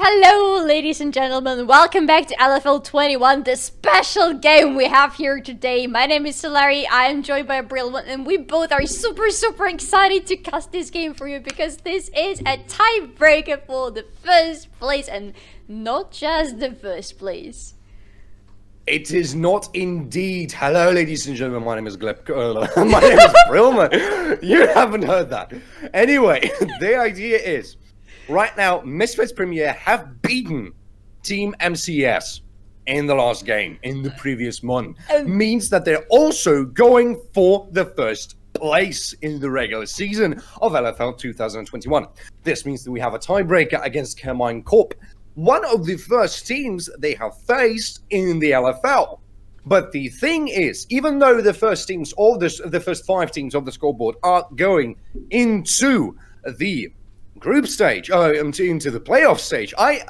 Hello, ladies and gentlemen. Welcome back to LFL 21, the special game we have here today. My name is Solari. I am joined by Brilliant, and we both are super excited to cast this game for you because this is a tiebreaker for the first place, and not just the first place. It is not indeed. Hello, ladies and gentlemen. My name is Gleb. My name is Brilman. You haven't heard that. Anyway, the idea is, right now, Misfits Premier have beaten Team MCS in the last game, in the previous month. Means that they're also going for the first place in the regular season of LFL 2021. This means that we have a tiebreaker against Carmine Corp, one of the first teams they have faced in the LFL. But the thing is, even though the first teams, all the first 5 teams of the scoreboard are going into the group stage, into the playoff stage, I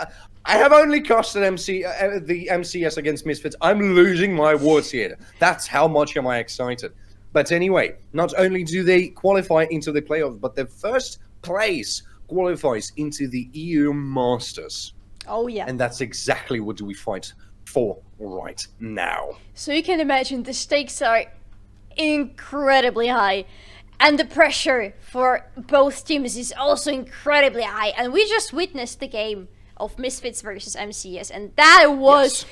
have only casted the MCS against Misfits. I'm losing my words here. That's how much am I excited. But anyway, not only do they qualify into the playoffs, but the first place qualifies into the EU Masters. Oh yeah. And that's exactly what we fight for right now. So you can imagine the stakes are incredibly high. And the pressure for both teams is also incredibly high. And we just witnessed the game of Misfits versus MCS. And that was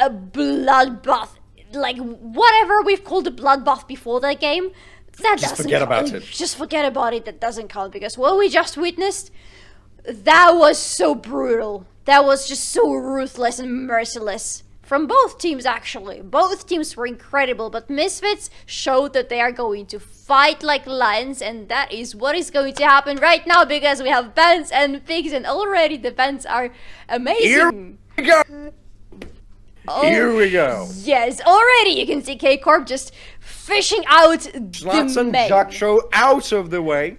a bloodbath. Like, whatever we've called a bloodbath before that game, that just doesn't forget count. about it. Just forget about it. That doesn't count. Because what we just witnessed, that was so brutal. That was just so ruthless and merciless. From both teams, actually. Both teams were incredible, but Misfits showed that they are going to fight like lions, and that is what is going to happen right now because we have bans and pigs, and already the bans are amazing. Here we go! Here we go! Yes, already you can see K-Corp just fishing out Slats and Jack show out of the way.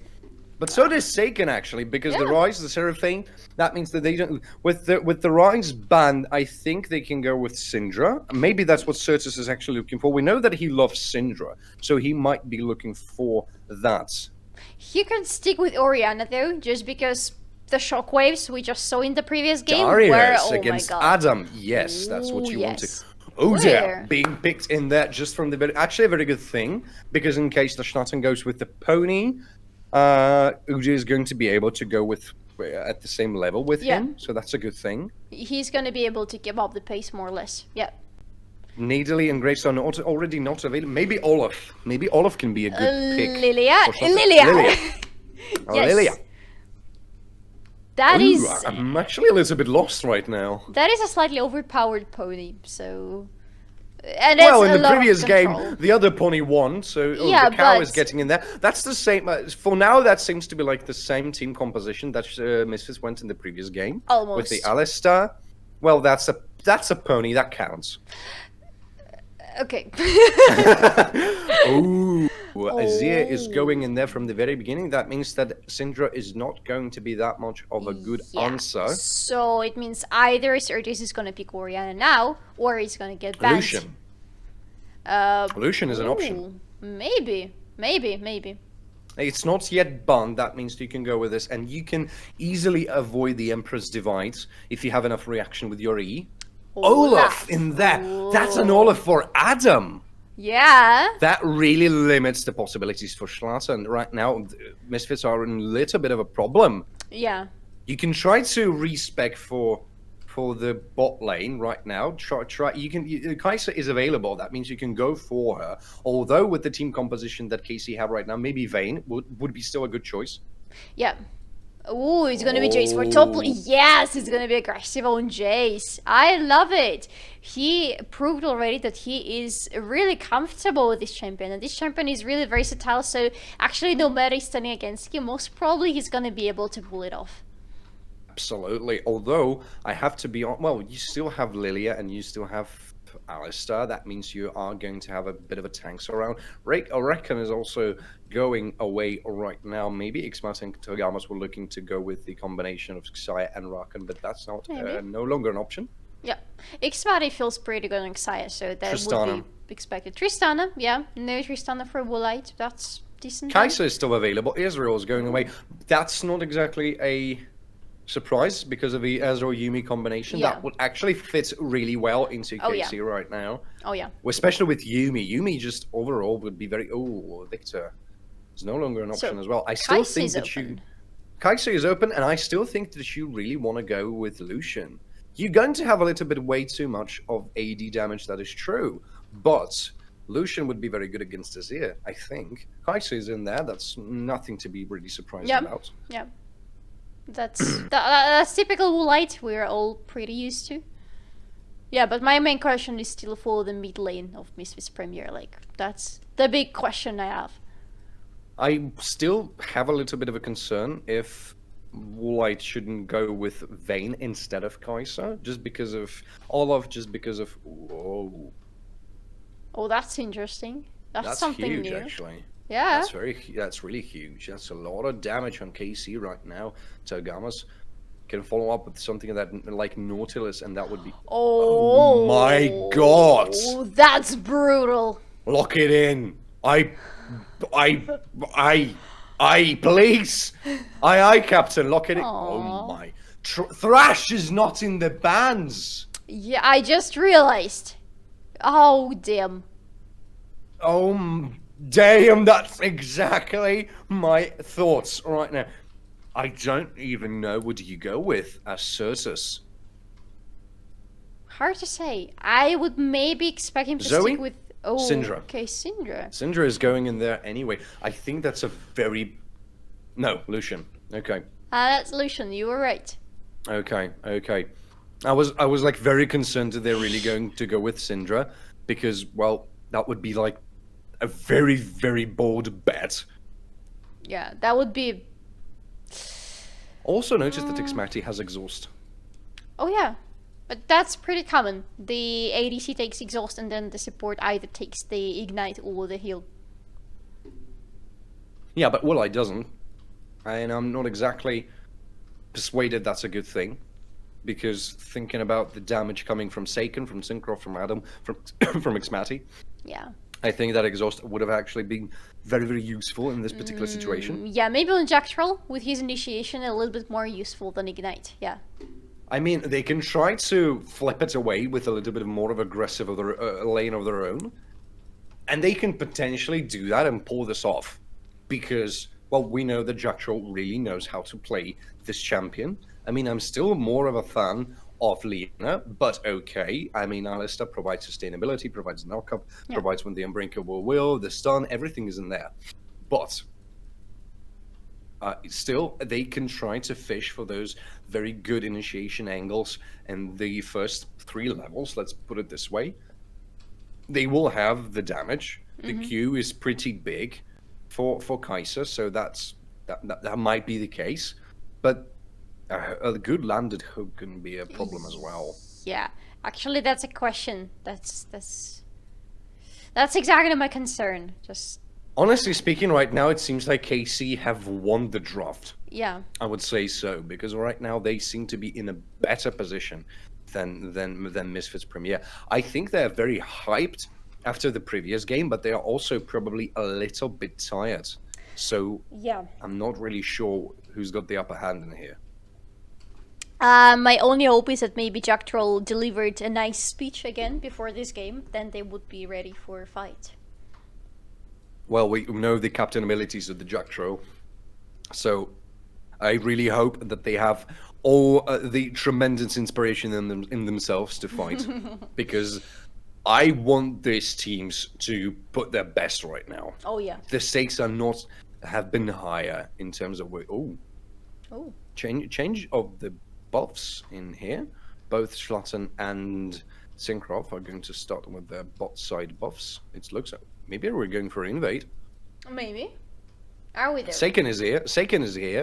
But so does Seiken, actually, because the Rise, the Seraphine, that means that they don't... With the Rise ban, I think they can go with Syndra. Maybe that's what Certus is actually looking for. We know that he loves Syndra, so he might be looking for that. He can stick with Orianna, though, just because the shockwaves we just saw in the previous game Darius were... against my God. Adam. Yes, that's what you wanted. Oh yeah, being picked in there just from the... Actually, a very good thing, because in case the Schnatten goes with the pony... Uji is going to be able to go with at the same level with him, so that's a good thing. He's going to be able to give up the pace more or less. Yeah. Needly and Greystone are already not available. Maybe Olaf. Maybe Olaf can be a good pick. Lilia. Yes. Lilia. That is. I'm actually a little bit lost right now. That is a slightly overpowered pony. So. And well, in the previous game, the other pony won, so the cow is getting in there. That's the same. For now, that seems to be like the same team composition that Misfits went in the previous game. Almost. With the Alistar. Well, that's a pony. That counts. Okay. Ooh. Azir is going in there from the very beginning. That means that Syndra is not going to be that much of a good answer. So it means either Certus is going to pick Orianna now, or he's going to get banned. Lucian. Lucian is an option. Maybe. It's not yet banned. That means you can go with this, and you can easily avoid the Emperor's Divide if you have enough reaction with your E. Olaf in there. That's an Olaf for Adam. Yeah. That really limits the possibilities for Schlatter, and right now Misfits are in a little bit of a problem. Yeah. You can try to respec for the bot lane right now. Kai'Sa is available. That means you can go for her. Although with the team composition that KC have right now, maybe Vayne would be still a good choice. Yeah. Ooh, it's gonna be Jace for top lane. Yes, it's gonna be aggressive on Jace. I love it. He proved already that he is really comfortable with this champion, and this champion is really versatile, so actually no matter he's standing against him, most probably he's gonna be able to pull it off. Absolutely. Although I have to be on, well, you still have Lilia and you still have Alistar. That means you are going to have a bit of a tanks around. Reckon is also going away right now. Maybe Xmat and Togamas were looking to go with the combination of Xayah and Rakan, but that's not no longer an option. Yeah, Xmat feels pretty good on Xayah, so that would be expected. Tristana, yeah, no Tristana for Woolite. That's decent. Kai'Sa is still available. Israel is going away. That's not exactly a surprise because of the Ezreal Yumi combination. Yeah. That would actually fit really well into Oh, yeah. KC right now. Oh yeah. Especially with Yumi. Yumi just overall would be very... Oh, Victor is no longer an option So, as well. I still Kai'Sa think is that open. Kai'Sa is open, and I still think that you really want to go with Lucian. You're going to have a little bit way too much of AD damage, that is true. But Lucian would be very good against Azir, I think. Kai'Sa is in there. That's nothing to be really surprised Yeah. about. Yeah. That's typical Light we're all pretty used to. Yeah, but my main question is still for the mid lane of Misfits Premier. Like, that's the big question I have. I still have a little bit of a concern if Woolite shouldn't go with Vayne instead of Kai'Sa, just because of whoa, Oh, that's interesting. That's something huge new. actually. Yeah. That's really huge. That's a lot of damage on KC right now. Tagamas can follow up with something that like Nautilus, and that would be Oh, my god! That's brutal. Lock it in. Please. Captain, lock it in. Oh Aw. my. Thrash is not in the bans. Yeah, I just realized. Oh, damn. Oh, damn, that's exactly my thoughts right now. I don't even know what do you go with as Certus. Hard to say. I would maybe expect him to Zoe? stick with... Oh, Syndra. Okay, Syndra. Syndra is going in there anyway. I think that's a very... No, Lucian. Okay. That's Lucian, you were right. Okay. I was like very concerned that they're really going to go with Syndra because, well, that would be like a very, very bold bet. Yeah, that would be... Also notice that Xmati has exhaust. Oh yeah, but that's pretty common. The ADC takes exhaust and then the support either takes the ignite or the heal. Yeah, but Woolite doesn't. And I'm not exactly persuaded that's a good thing. Because thinking about the damage coming from Saken, from Syncroft, from Adam, from from Xmati, Yeah. I think that exhaust would have actually been very, very useful in this particular situation. Yeah, maybe on Jack Troll, with his initiation, a little bit more useful than ignite. Yeah. I mean, they can try to flip it away with a little bit more of aggressive of their, lane of their own. And they can potentially do that and pull this off. Because, well, we know that Jack Troll really knows how to play this champion. I mean, I'm still more of a fan of Leona, but okay. I mean, Alistair provides sustainability, provides knockup, provides when the unbreakable will, the stun, everything is in there. But still, they can try to fish for those very good initiation angles and the first 3 levels, let's put it this way. They will have the damage. The Q is pretty big for Kai'Sa, so that might be the case. But a good landed hook can be a problem as well. Yeah. Actually, that's a question. That's exactly my concern. Just Honestly speaking, right now it seems like KC have won the draft. yeah. I would say so, because right now they seem to be in a better position than Misfits Premier. I think they're very hyped after the previous game, but they are also probably a little bit tired. So Yeah. I'm not really sure who's got the upper hand in here. My only hope is that maybe Jack Troll delivered a nice speech again before this game. Then they would be ready for a fight. Well, we know the captain abilities of the Jack Troll, so I really hope that they have all the tremendous inspiration in themselves to fight, because I want these teams to put their best right now. Oh yeah. The stakes have been higher in terms of Oh. change of the buffs in here. Both Schlatten and Syncroft are going to start with their bot side buffs. It looks like maybe we're going for invade. Maybe. Are we there? Saken is here.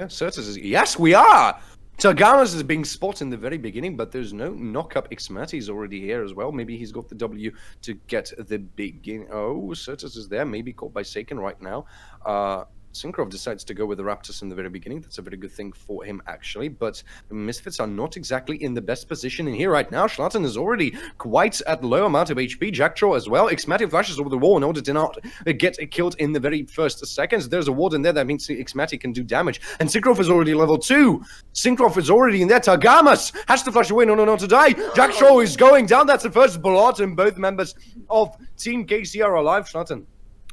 Certus is here. Yes, we are! Targamas is being spotted in the very beginning, but there's no knock-up. Xmati is already here as well. Maybe he's got the W to get the begin. Oh, Certus is there. Maybe caught by Saken right now. Synchro decides to go with the Raptors in the very beginning. That's a very good thing for him, actually. But the Misfits are not exactly in the best position in here right now. Schlatten is already quite at low amount of HP. Jacktraw as well. Xmatic flashes over the wall in order to not get killed in the very first seconds. There's a ward in there. That means Xmatic can do damage. And Synchro is already level 2. Synchro is already in there. Tagamas has to flash away. No, to die. Jacktraw is going down. That's the first blood. And both members of Team KC are alive. Schlatten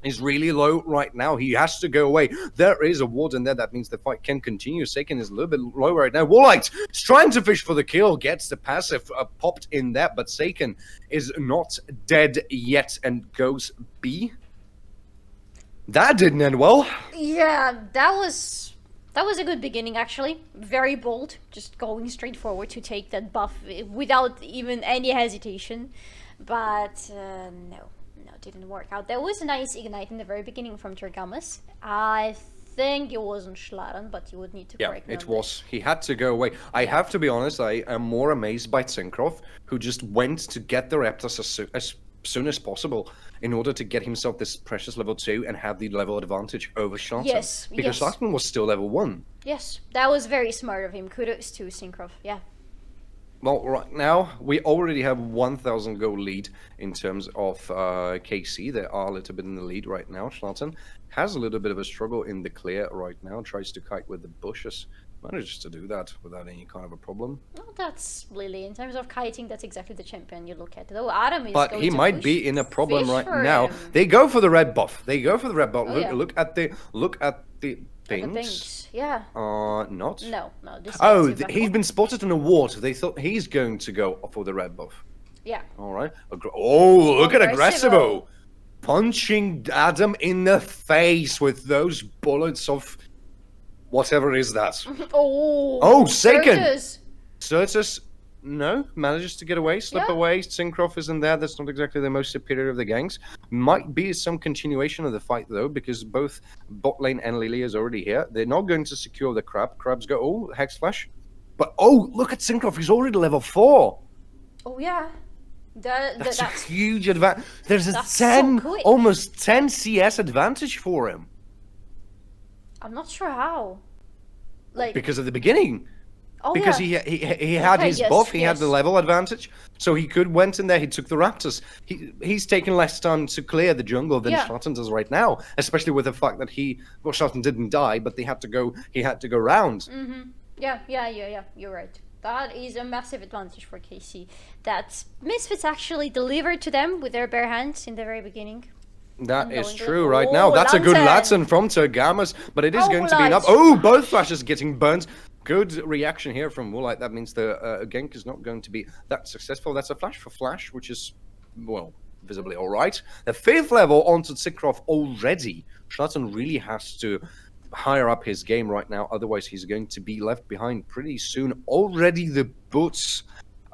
is really low right now. He has to go away. There is a ward in there. That means the fight can continue. Saken is a little bit low right now. Warlight is trying to fish for the kill. Gets the passive popped in there. But Saken is not dead yet and goes B. That didn't end well. Yeah, that was a good beginning, actually. Very bold. Just going straight forward to take that buff without even any hesitation. But no, didn't work out. There was a nice ignite in the very beginning from Tergamas. I think it wasn't Schlatten, but you would need to correct me. Yeah, it was. He had to go away. I have to be honest, I am more amazed by Synchro, who just went to get the Raptors as soon as possible in order to get himself this precious level 2 and have the level advantage over Schlatten. Yes, because Schlatten was still level 1. Yes, that was very smart of him. Kudos to Synchro, yeah. Well, right now, we already have 1,000 goal lead in terms of KC. They are a little bit in the lead right now. Schlatten has a little bit of a struggle in the clear right now. Tries to kite with the bushes. Manages to do that without any kind of a problem. Well, that's really, in terms of kiting, that's exactly the champion you look at. Though Adam is but he might be in a problem right now. Him. They go for the red buff. Oh, look at the things. The things. Yeah. Not. No. He's been spotted in a ward. They thought he's going to go for the red buff. Yeah. All right. Look at Aggressivo punching Adam in the face with those bullets of whatever is that. Oh, Saken. Certus, no, manages to get away, slip away. Synchro is in there. That's not exactly the most superior of the gangs. Might be some continuation of the fight, though, because both bot lane and Lily is already here. They're not going to secure the crab. Crabs go, Hex Flash. But, look at Synchro. He's already level 4. Oh, yeah. That's a huge advantage. There's a 10, almost 10 CS advantage for him. I'm not sure how. Because of the beginning. Oh, because he had his buff, he had the level advantage, so he went in there. He took the Raptors. He's taken less time to clear the jungle than Schlatten does right now, especially with the fact that Schlatten didn't die, but he had to go round. Mm-hmm. Yeah. You're right. That is a massive advantage for KC. That Misfits actually delivered to them with their bare hands in the very beginning. That is true right now. That's a good Latson from Tergamas, but it is going to be enough. Both flashes getting burnt. Good reaction here from Woolite. That means the gank is not going to be that successful. That's a flash for Flash, which is, well, visibly all right. The 5th level onto Sikrov already. Schlatten really has to higher up his game right now. Otherwise, he's going to be left behind pretty soon. Already the boots.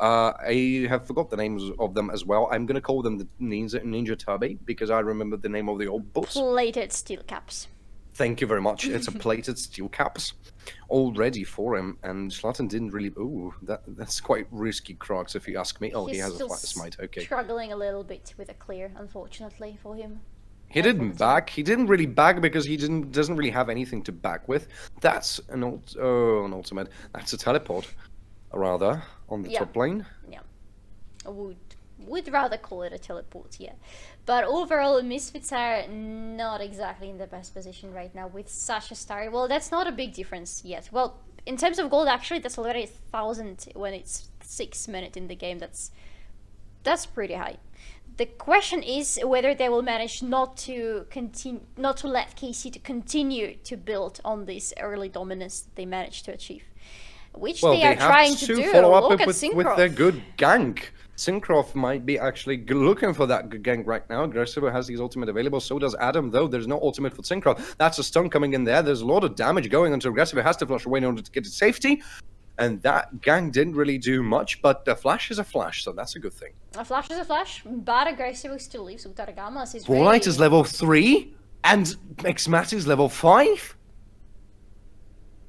I have forgot the names of them as well. I'm going to call them the Ninja Tabi because I remember the name of the old boots. Plated steel caps. Thank you very much. It's a plated steel caps already for him, and Schlatten didn't really. That's quite risky, Krogs, if you ask me. He has a flat smite. Okay. Struggling a little bit with a clear, unfortunately for him. He didn't back. He didn't really back because he doesn't really have anything to back with. That's an ultimate. That's a teleport, rather, on the top lane. Yeah, I would rather call it a teleport, But overall, Misfits are not exactly in the best position right now with such a star. Well, that's not a big difference yet. Well, in terms of gold, actually, that's already 1,000 when it's 6 minutes in the game. That's pretty high. The question is whether they will manage not to let KC to continue to build on this early dominance that they managed to achieve, which they are trying to do. Follow up Look at with their good gank. Synchro might be actually looking for that good gank right now. Aggressivo has his ultimate available, so does Adam, though there's no ultimate for Synchro. That's a stun coming in there. There's a lot of damage going onto Aggressivo. Has to flash away in order to get to safety. And that gank didn't really do much, but the flash is a flash, so that's a good thing. A flash is a flash, but Aggressivo still lives. Utaragamas is Warlight is level 3, and Xmat is level 5.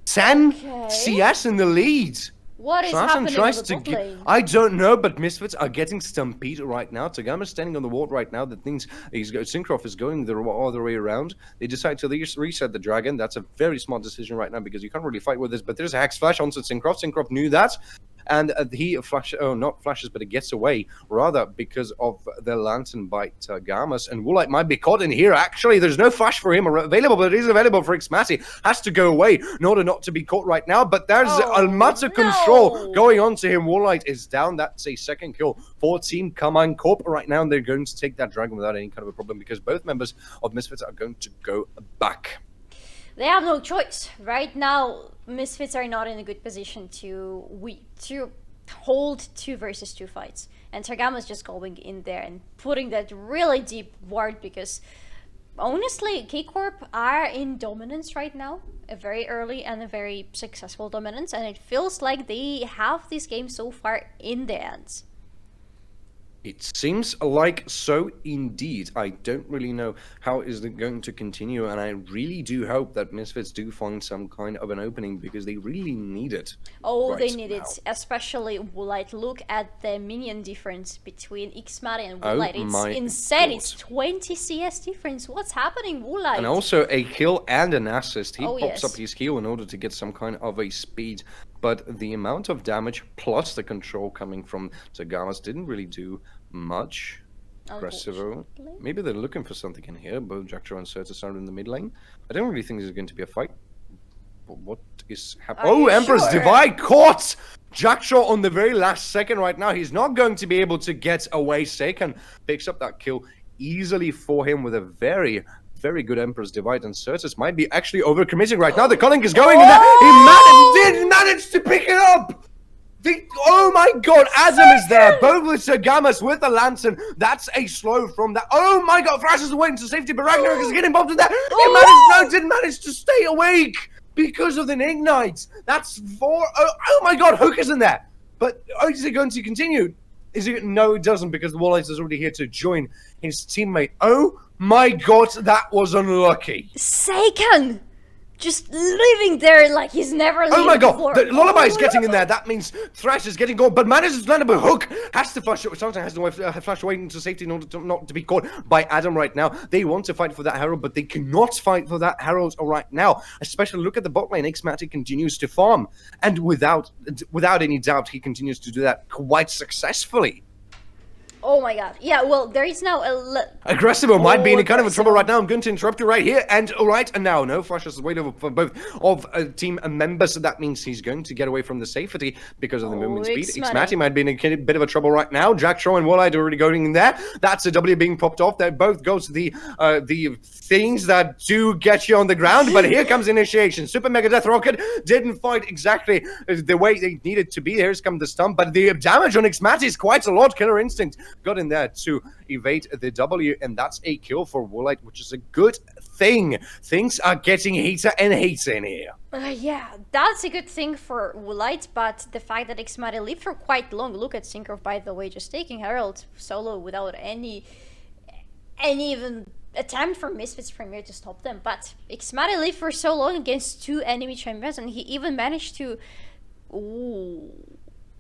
10 CS in the lead. What is Slash happening tries in the to bot get. lane? I don't know, but Misfits are getting stampeded right now. Tagama's standing on the wall right now. That means Syncroft is going the other way around. They decide to reset the dragon. That's a very smart decision right now because you can't really fight with this. But there's a Hex Flash onto Syncroft. Syncroft knew that. And he not flashes, but it gets away, rather because of the Lantern by Tagamas. And Woolite might be caught in here. Actually, there's no flash for him available, but it is available for Xmati. Has to go away in order not to be caught right now. But there's a matter of control going on to him. Woolite is down. That's a second kill for Team Carmine Corp right now. And they're going to take that dragon without any kind of a problem because both members of Misfits are going to go back. They have no choice. Right now, Misfits are not in a good position to hold 2 versus 2 fights. And Tagama's just going in there and putting that really deep ward because honestly, K-Corp are in dominance right now. A very early and a very successful dominance. And it feels like they have this game so far in their hands. It seems like so indeed. I don't really know how is it going to continue, and I really do hope that Misfits do find some kind of an opening because they really need it. Oh, they need it, especially Woolite. Look at the minion difference between Xmati and Woolite. It's insane. God. It's 20 CS difference. What's happening, Woolite? And also a kill and an assist. He pops up his heal in order to get some kind of a speed. But the amount of damage plus the control coming from Tagamas didn't really do much. Aggressivo. Maybe they're looking for something in here. Both Jackdaw and Certus are in the mid lane. I don't really think this is going to be a fight. But what is happening? Oh, Emperor's Divide caught Jackdaw on the very last second right now. He's not going to be able to get away. Seikan picks up that kill easily for him with a very good Emperor's Divide, and Certus might be actually overcommitting right now. The Culling is going in there. He did manage to pick it up. Oh my god, Adam is there. Both with Sagamas with the Lantern. That's a slow from that. Oh my god, Thrash is waiting to safety, but Ragnarok is getting bumped in there. He didn't manage to stay awake because of the Ignite. That's 4. Oh my god, Hook is in there. But is it going to continue? No, it doesn't, because the Wallite is already here to join his teammate. Oh my god, that was unlucky. Seikan! Just living there like he's never leaving. Oh my god, the Lullaby is getting in there. That means Thrash is getting gone, but manages to land up a Hook. Has to flash, sometimes has to flash away into safety in order to not to be caught by Adam right now. They want to fight for that Herald, but they cannot fight for that Herald right now. Especially look at the bot lane. Xmati continues to farm, and without any doubt, he continues to do that quite successfully. Oh my god. Yeah, well, there is now Aggressivo might be in a kind of a trouble right now. I'm going to interrupt you right here. And now, no flashes is waiting for both of team members. So that means he's going to get away from the safety because of the movement speed. Xmati might be in a bit of a trouble right now. Jackdaw and Walleye are already going in there. That's a W being popped off. They both go to the things that do get you on the ground. But here comes initiation. Super Mega Death Rocket didn't fight exactly the way they needed to be. Here's come the stun. But the damage on Xmati is quite a lot. Killer Instinct got in there to evade the W, and that's a kill for Woolite, which is a good thing. Things are getting heater and heater in here. Yeah, that's a good thing for Woolite, but the fact that Xmati lived for quite long. Look at Synchro, by the way, just taking Herald solo without any even attempt from Misfits Premier to stop them. But Xmati lived for so long against 2 enemy champions, and he even managed to... Ooh.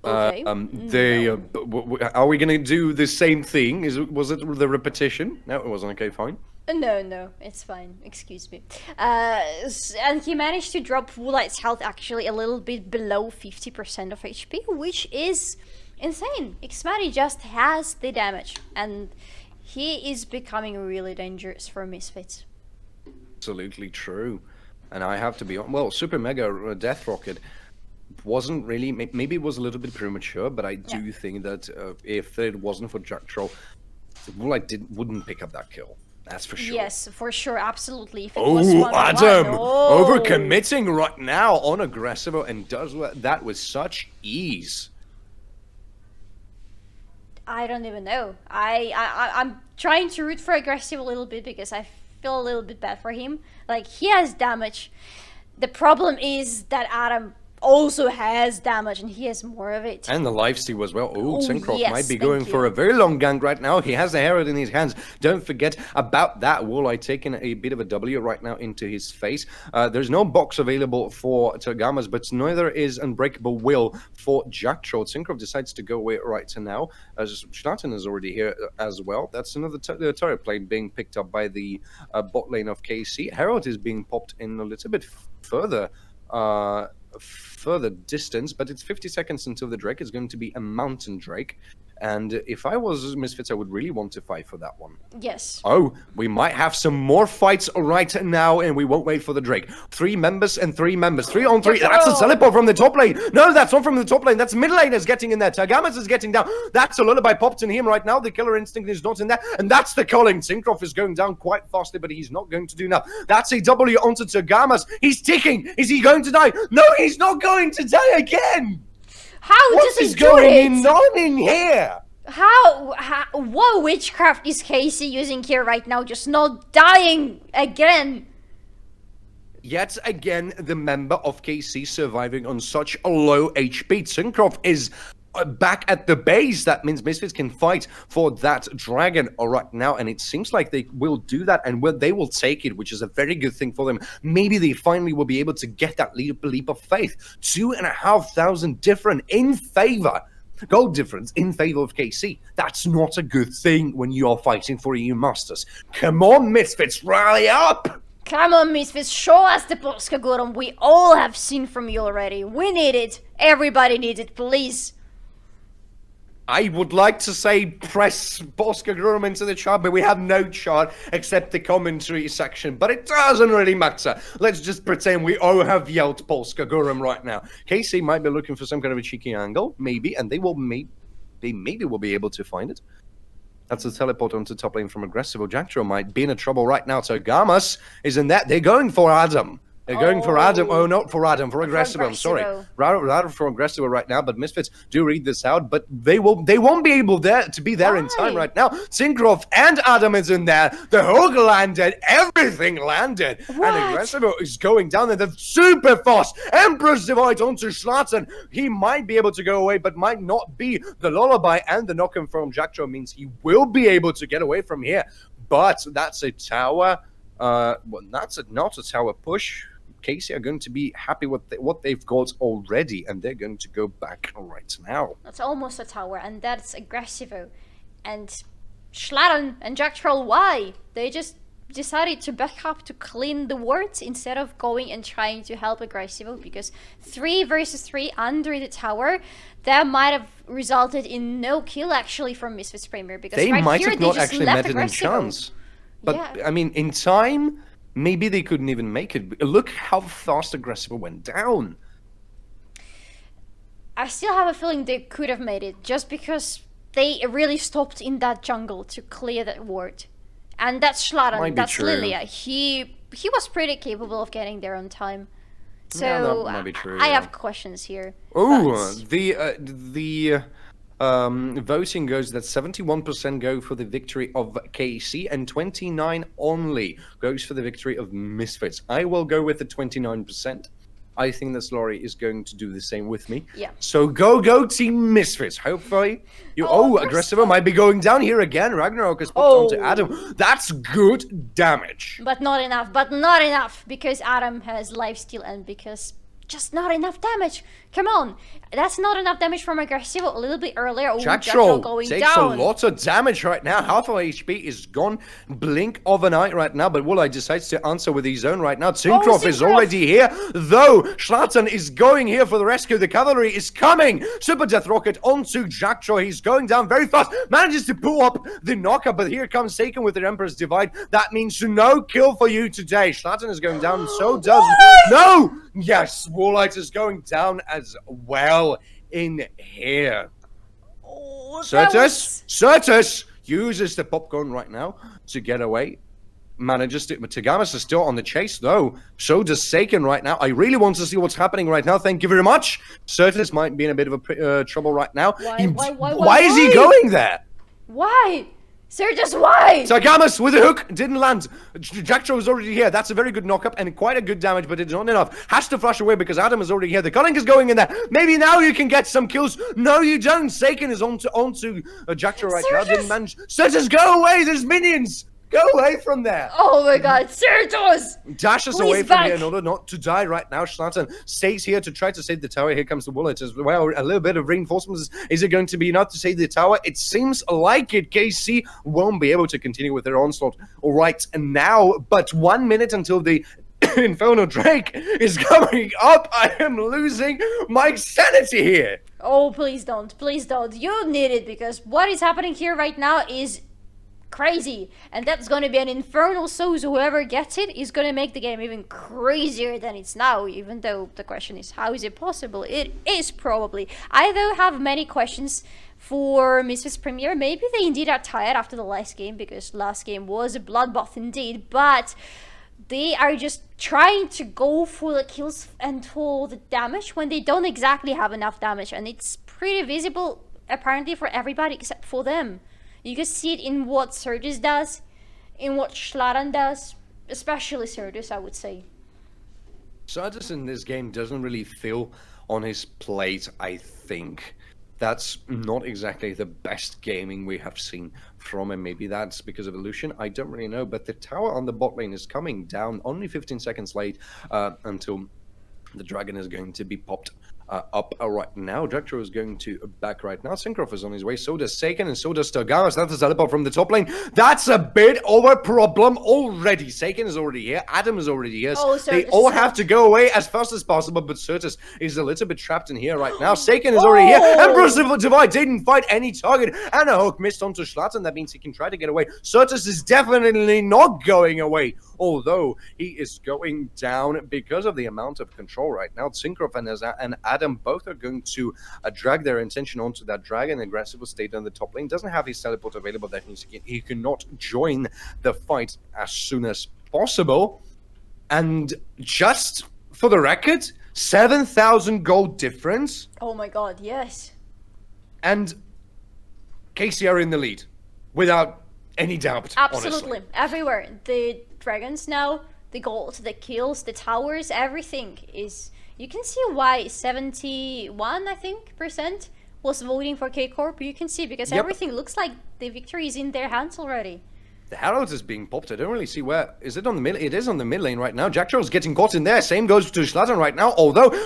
Okay. Are we gonna do the same thing? Was it the repetition? No, it wasn't. Okay, fine. No, it's fine. Excuse me. And he managed to drop Woolite's health actually a little bit below 50% of HP, which is insane. Xmati just has the damage, and he is becoming really dangerous for Misfits. Absolutely true. And I have to be on. Well, Super Mega Death Rocket wasn't really, maybe it was a little bit premature, but I do think that if it wasn't for Jackdaw, Woolite wouldn't pick up that kill. That's for sure. Yes, for sure, absolutely. If it was Adam overcommitting right now on Aggressivo, and does that with such ease. I don't even know. I'm trying to root for Aggressive a little bit because I feel a little bit bad for him. Like, he has damage. The problem is that Adam also has damage, and he has more of it. And the lifesteal as well. Oh, Syncroft yes, might be thank going you. for a very long gank right now. He has the Herald in his hands. Don't forget about that. Walleye taking a bit of a W right now into his face. There's no box available for Tagamas, but neither is Unbreakable Will for Jack Troll. Syncroft decides to go away right now. As Schlatten is already here as well. That's another turret plane being picked up by the bot lane of KC. Herald is being popped in a little bit further distance, but it's 50 seconds until the Drake is going to be a mountain Drake. And if I was Misfits, I would really want to fight for that one. Yes. Oh, we might have some more fights right now, and we won't wait for the Drake. 3 members and 3 members. 3 on 3. That's a teleport from the top lane. No, that's not from the top lane. That's mid lane is getting in there. Tagamas is getting down. That's a lullaby popped in him right now. The killer instinct is not in there. And that's the calling. Syncroft is going down quite fastly, but he's not going to do enough. That's a W onto Tagamas. He's ticking. Is he going to die? No, he's not going to die again. How What does he is do going it? on in here? How, what witchcraft is KC using here right now? Just not dying again. Yet again, the member of KC surviving on such a low HP. Syncroft is back at the base. That means Misfits can fight for that dragon right now, and it seems like they will do that, and they will take it, which is a very good thing for them. Maybe they finally will be able to get that leap of faith. 2,500 different in favor. Gold difference in favor of KC. That's not a good thing when you are fighting for EU Masters. Come on, Misfits, rally up! Come on, Misfits, show us the Polska Goron we all have seen from you already. We need it. Everybody needs it, please. I would like to say press Polska Grum into the chart, but we have no chart except the commentary section. But it doesn't really matter. Let's just pretend we all have yelled Polska Grum right now. KC might be looking for some kind of a cheeky angle, maybe, and they maybe will be able to find it. That's a teleport onto top lane from Aggressive. Jacktro might be in trouble right now. So Gamas is in that. They're going for Adam. They're going for Adam. Oh, not for Adam. For Aggressive. I'm sorry. Rather for Aggressive right now. But Misfits do read this out. But they won't be able to be there in time right now. Syncroft and Adam is in there. The hook landed. Everything landed. What? And Aggressive is going down there. They're super fast. Empress Divide onto Schlatten. He might be able to go away, but might not be. The lullaby and the knock-in from Jacktro means he will be able to get away from here. But that's a tower. Well, that's not a tower push. KC are going to be happy with what they've got already, and they're going to go back right now. That's almost a tower, and that's Aggressivo. And Schlatten and Jack Troll, why? They just decided to back up to clean the wards instead of going and trying to help Aggressivo, because 3 versus 3 under the tower, that might have resulted in no kill actually from Misfits Premier, because They right might here have they not just actually left met it in Aggressivo. chance. But, Yeah. I mean, in time, maybe they couldn't even make it. Look how fast Aggressive went down. I still have a feeling they could have made it, just because they really stopped in that jungle to clear that ward. And that's Schlatten, Might be that's true. Lilia. He was pretty capable of getting there on time. So Yeah, that might be true, I yeah. have questions here. Oh, but- the voting goes that 71% go for the victory of KC and 29 only goes for the victory of Misfits. I will go with the 29%. I think that Slaughter is going to do the same with me. Yeah. So go Team Misfits. Hopefully you. Oh, Aggressive might be going down here again. Ragnarok is put onto Adam. That's good damage. But not enough, because Adam has lifesteal and because just not enough damage. Come on, that's not enough damage from Aggressive a little bit earlier. Oh, Jack Jack Troll Troll going takes down. a lot of damage right now. Half of HP is gone. Blink of an eye right now. But Walleye decides to answer with his own right now. Syncroft is Syncroft. already here, though. Schlatten is going here for the rescue. The cavalry is coming. Super Death Rocket onto Jack Troll. He's going down very fast. Manages to pull up the knocker, but here comes Taken with the Emperor's Divide. That means no kill for you today. Schlatten is going down. So does no. Yes, Walleye is going down as well in here. Oh, that Certus uses the popcorn right now to get away. Manages to, but Tagamas is still on the chase though. So does Saken right now. I really want to see what's happening right now. Thank you very much. Certus might be in a bit of a trouble right now. Why Why is he going there? Why? Sergius, why? Sagamas with a hook, didn't land. Jackstraw is already here. That's a very good knock-up and quite a good damage, but it's not enough. Has to flash away because Adam is already here. The culling is going in there. Maybe now you can get some kills. No, you don't. Saken is onto Jackstraw right now. Didn't manage. Sergius, go away. There's minions. Go away from there. Oh my god, Sergius! Dashes away from here in order not to die right now. Schlatten stays here to try to save the tower. Here comes the bullet as well. A little bit of reinforcements. Is it going to be enough to save the tower? It seems like it. KC won't be able to continue with their onslaught right now. But 1 minute until the Inferno Drake is going up. I am losing my sanity here. Oh, please don't. Please don't. You need it because what is happening here right now is crazy, and that's gonna be an infernal source. Whoever gets it is gonna make the game even crazier than it's now, even though the question is how is it possible. It is probably. I though have many questions for Mrs. Premier. Maybe they indeed are tired after the last game, because last game was a bloodbath indeed, but they are just trying to go for the kills and for the damage when they don't exactly have enough damage, and it's pretty visible apparently for everybody except for them. You can see it in what Sergius does, in what Schlatten does, especially Sergius, I would say. Sergius in this game doesn't really feel on his plate, I think. That's not exactly the best gaming we have seen from him. Maybe that's because of Illusion, I don't really know. But the tower on the bot lane is coming down only 15 seconds late until the dragon is going to be popped up right now. Jackstraw is going to back right now. Syncrof is on his way. So does Saken and so does Stargamas. That's a teleport from the top lane. That's a bit of a problem already. Saken is already here. Adam is already here. Oh, they all have to go away as fast as possible, but Sergius is a little bit trapped in here right now. Saken is already here. Emperor's Divide didn't fight any target, and a hook missed onto Schlatten. That means he can try to get away. Sergius is definitely not going away, although he is going down because of the amount of control right now. Syncrof and Adam both are going to drag their intention onto that dragon. Aggressive will stay on the top lane. Doesn't have his teleport available. That means he cannot join the fight as soon as possible. And just for the record, 7,000 gold difference. Oh my god, yes. And KC are in the lead without any doubt. Absolutely. Honestly. Everywhere. The dragons now, the gold, the kills, the towers, everything is... You can see why 71, I think, % was voting for K-Corp. You can see because everything looks like the victory is in their hands already. The Herald is being popped. I don't really see where... Is it on the mid? It is on the mid lane right now. Jackstraw's getting caught in there. Same goes to Schlatten right now,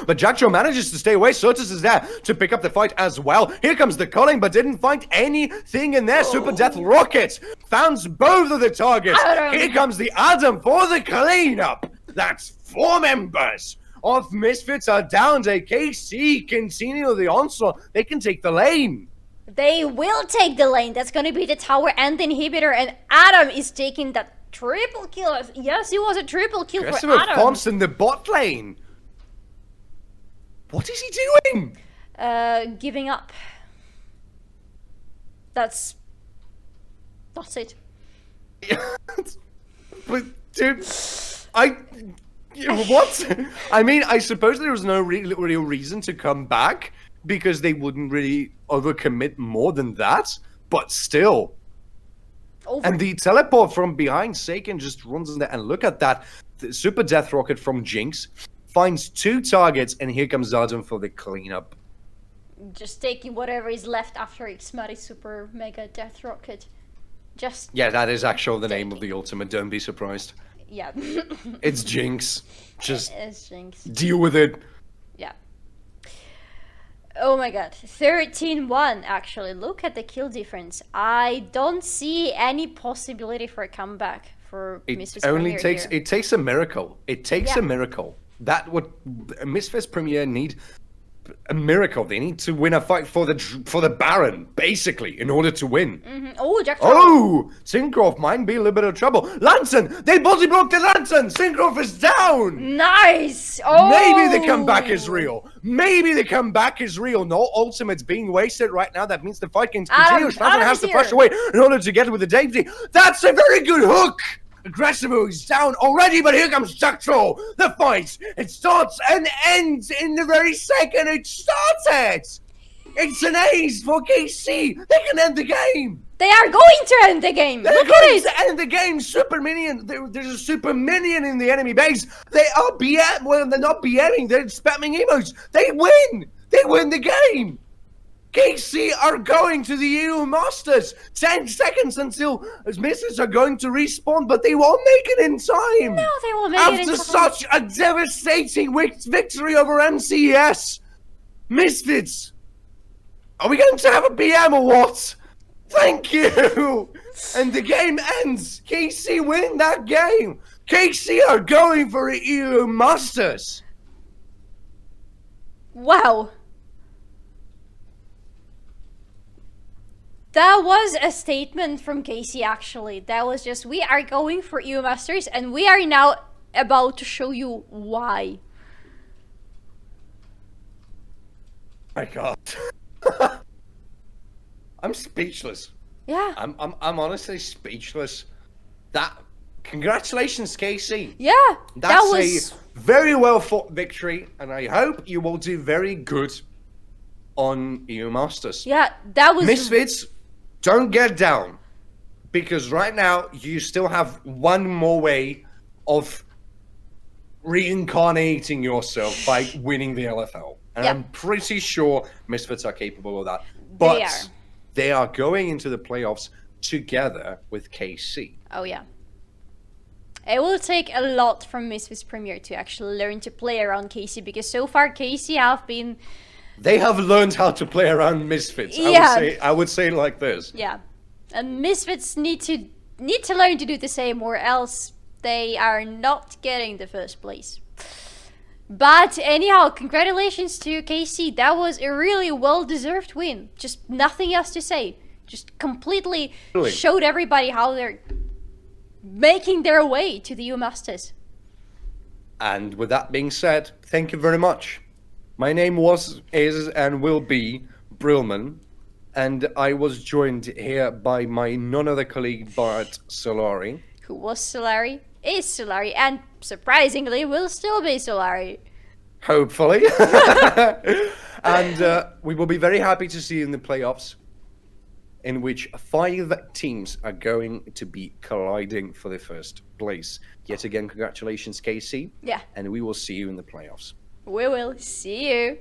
but Jackstraw manages to stay away. Sergius is there to pick up the fight as well. Here comes the culling, but didn't find anything in there. Super Death Rocket founds both of the targets. Here comes the Adam for the cleanup. That's 4 members of Misfits are down. KC continue the onslaught. They can take the lane. They will take the lane. That's going to be the tower and the inhibitor. And Adam is taking that triple kill. Yes, it was a triple kill for Adam. Farms in the bot lane. What is he doing? Giving up. That's it. But, dude, what? I mean, I suppose there was no real reason to come back, because they wouldn't really overcommit more than that, but still. And the teleport from behind Saken just runs in there, and look at that. The Super Death Rocket from Jinx finds 2 targets, and here comes Zardan for the cleanup. Just taking whatever is left after Xmari Super Mega Death Rocket. Yeah, that is actually the name of the ultimate, don't be surprised. Yeah. It's Jinx. Just it's Jinx. Deal with it. Yeah. Oh my god, 13-1 actually. Look at the kill difference. I don't see any possibility for a comeback for Misfits Premier here. It takes a miracle. It takes a miracle. That what Misfits Premier need. A miracle. They need to win a fight for the Baron, basically, in order to win. Oh, Jackstraw. Oh, Syncrof might be a little bit of trouble. Lantern! They body blocked the Lantern! Syncrof is down! Nice! Oh! Maybe the comeback is real. Maybe the comeback is real. No ultimate's being wasted right now. That means the fight can continue. Lantern has to flash away in order to get with the Daisy. That's a very good hook! Aggressive is down already, but here comes Jackstraw. The fight, it starts and ends in the very second it started. It's an ace for KC. They can end the game. They are going to end the game. They're Look at going it. to end the game. Super minion. There's a super minion in the enemy base. They are BM. Well, they're not BMing. They're spamming emotes. They win. They win the game. KC are going to the EU Masters. 10 seconds until Misfits are going to respawn, but they won't make it in time. No, they will make it in time. After such a devastating victory over MCS, Misfits, are we going to have a BM or what? Thank you. And the game ends. KC win that game. KC are going for the EU Masters. Wow. That was a statement from KC, actually. That was just, we are going for EU Masters, and we are now about to show you why. My God. I'm speechless. Yeah. I'm honestly speechless. Congratulations, KC. Yeah. That's that was a very well fought victory, and I hope you will do very good on EU Masters. Yeah, that was Misfits, don't get down, because right now you still have one more way of reincarnating yourself by winning the LFL. And Yep. I'm pretty sure Misfits are capable of that. But they are going into the playoffs together with KC. Oh yeah. It will take a lot from Misfits Premier to actually learn to play around KC, because so far KC have been... They have learned how to play around Misfits. Yeah. I would say it like this. Yeah. And Misfits need to learn to do the same, or else they are not getting the first place. But anyhow, congratulations to KC. That was a really well-deserved win. Just nothing else to say. Just completely Really? showed everybody how they're making their way to the EU Masters. And with that being said, thank you very much. My name is, and will be Brillman, and I was joined here by my none other colleague, Bart Solari. Who was Solari, is Solari, and surprisingly will still be Solari. Hopefully. And we will be very happy to see you in the playoffs, in which 5 teams are going to be colliding for the first place. Yet again, congratulations, KC. Yeah. And we will see you in the playoffs. We will see you.